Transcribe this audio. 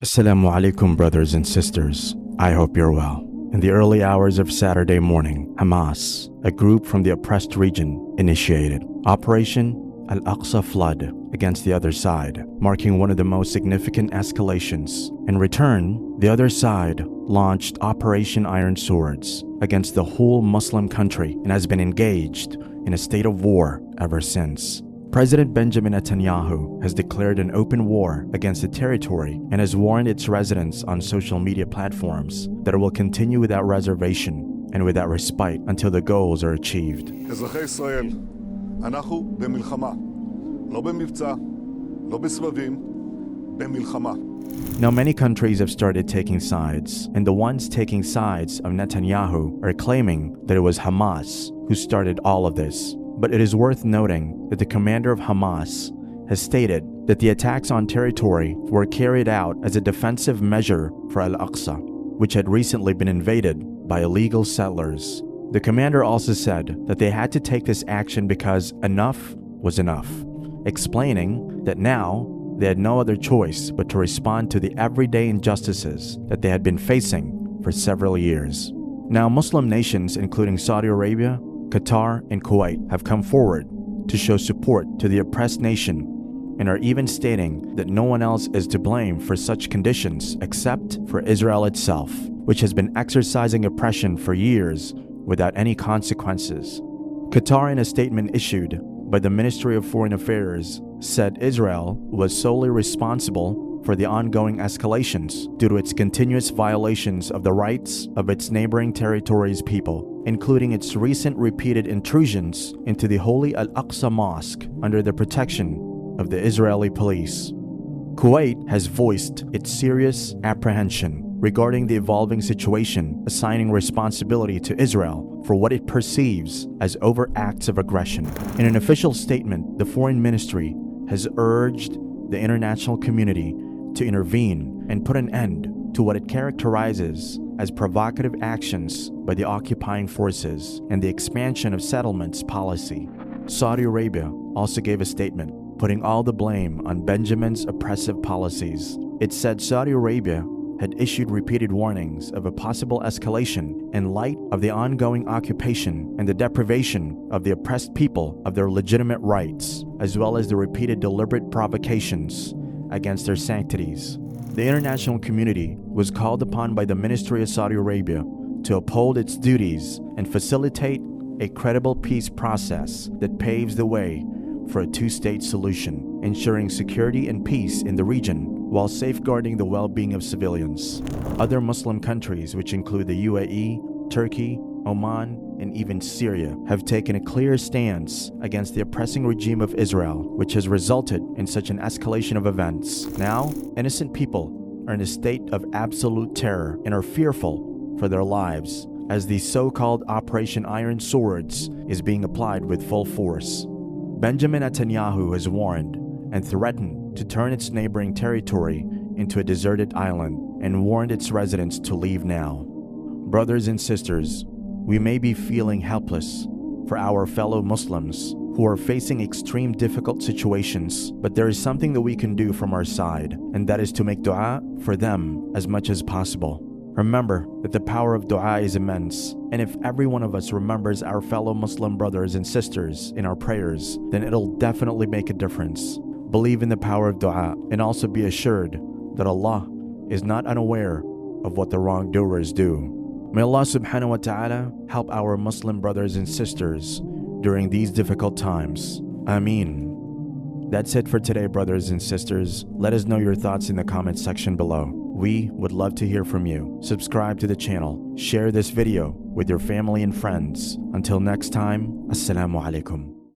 Assalamu alaikum, brothers and sisters. I hope you're well. In the early hours of Saturday morning, Hamas, a group from the oppressed region, initiated Operation Al-Aqsa Flood against the other side, marking one of the most significant escalations. In return, the other side launched Operation Iron Swords against the whole Muslim country and has been engaged in a state of war ever since. President Benjamin Netanyahu has declared an open war against the territory and has warned its residents on social media platforms that it will continue without reservation and without respite until the goals are achieved. אזרחי ישראל, אנחנו במלחמה. לא במבצע, לא בסבבים, במלחמה. Now, many countries have started taking sides, and the ones taking sides of Netanyahu are claiming that it was Hamas who started all of this. But it is worth noting that the commander of Hamas has stated that the attacks on territory were carried out as a defensive measure for Al-Aqsa, which had recently been invaded by illegal settlers. The commander also said that they had to take this action because enough was enough, explaining that now they had no other choice but to respond to the everyday injustices that they had been facing for several years. Now, Muslim nations, including Saudi Arabia, Qatar, and Kuwait, have come forward to show support to the oppressed nation and are even stating that no one else is to blame for such conditions except for Israel itself, which has been exercising oppression for years without any consequences. Qatar, in a statement issued by the Ministry of Foreign Affairs, said Israel was solely responsible for the ongoing escalations due to its continuous violations of the rights of its neighboring territories' people, including its recent repeated intrusions into the holy Al-Aqsa Mosque under the protection of the Israeli police. Kuwait has voiced its serious apprehension regarding the evolving situation, assigning responsibility to Israel for what it perceives as overt acts of aggression. In an official statement, the Foreign Ministry has urged the international community to intervene and put an end to what it characterizes as provocative actions by the occupying forces and the expansion of settlements policy. Saudi Arabia also gave a statement, putting all the blame on Benjamin's oppressive policies. It said Saudi Arabia had issued repeated warnings of a possible escalation in light of the ongoing occupation and the deprivation of the oppressed people of their legitimate rights, as well as the repeated deliberate provocations against their sanctities. The international community was called upon by the Ministry of Saudi Arabia to uphold its duties and facilitate a credible peace process that paves the way for a two-state solution, ensuring security and peace in the region while safeguarding the well-being of civilians. Other Muslim countries, which include the UAE, Turkey, Oman, and even Syria, have taken a clear stance against the oppressing regime of Israel, which has resulted in such an escalation of events. Now, innocent people are in a state of absolute terror and are fearful for their lives as the so-called Operation Iron Swords is being applied with full force. Benjamin Netanyahu has warned and threatened to turn its neighboring territory into a deserted island and warned its residents to leave now. Brothers and sisters, we may be feeling helpless for our fellow Muslims who are facing extreme difficult situations, but there is something that we can do from our side, and that is to make dua for them as much as possible. Remember that the power of dua is immense, and if every one of us remembers our fellow Muslim brothers and sisters in our prayers, then it'll definitely make a difference. Believe in the power of dua, and also be assured that Allah is not unaware of what the wrongdoers do. May Allah subhanahu wa ta'ala help our Muslim brothers and sisters during these difficult times. Ameen. That's it for today, brothers and sisters. Let us know your thoughts in the comment section below. We would love to hear from you. Subscribe to the channel. Share this video with your family and friends. Until next time, Assalamu alaikum.